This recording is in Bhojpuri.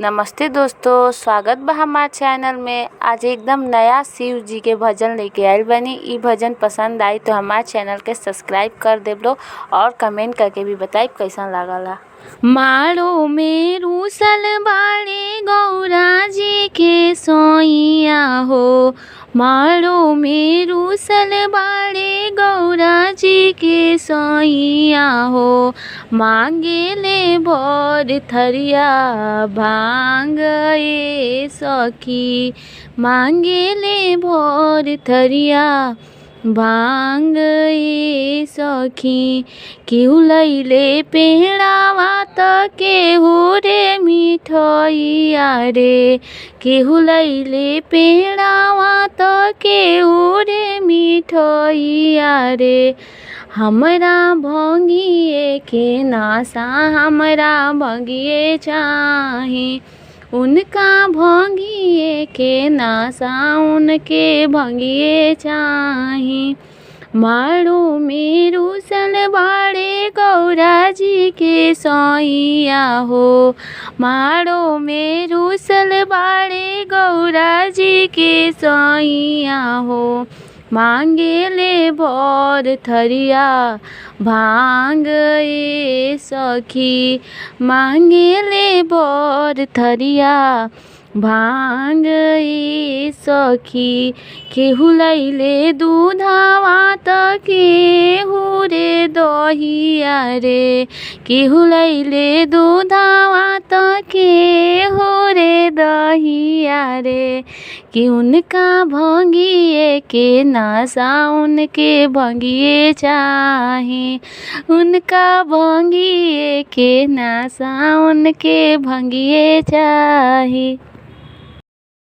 नमस्ते दोस्तों, स्वागत बा हमार चैनल में। आज एकदम नया शिव जी के भजन लेके आइल बानी। इ भजन पसंद आई तो हमार चैनल के सब्सक्राइब कर देबलो और कमेंट करके भी बताई कैसा लागला। मारो में रूसल बाड़े गौरा जी के सोइया हो, मारो में रूसल बाड़े गौरा जी के सोइया हो। मांगे ले भोर थरिया भांग ए सखी, मांगे ले भोर थरिया भांग ए सखी। केहू लैले पेड़ावा त केहू रे मिठैया रे, केहू लैले पेड़ावा त केहू रे मिठैया रे। हमरा भंगिए के नासा हमरा भंगिए चाही, उनका भंगिए के नासा उनके भंगिए चाही। मारो में रूसल बाड़े गौरा जी के सोइया हो, मारो में रूसल बाड़े गौरा जी के सोइया हो। मांगे ले भोर थरिया भांग ए सखी, मांगे ले भोर थरिया भांग ए सखी। केहू लैले दूधावा त केहू रे दहिया रे, केहू लैले दूधावा त केहू रे दहिया रे। कि उनका भंगिए के नासा उनके भंगिए चाही, उनका भंगिए के नासा उनके भंगिए चाही।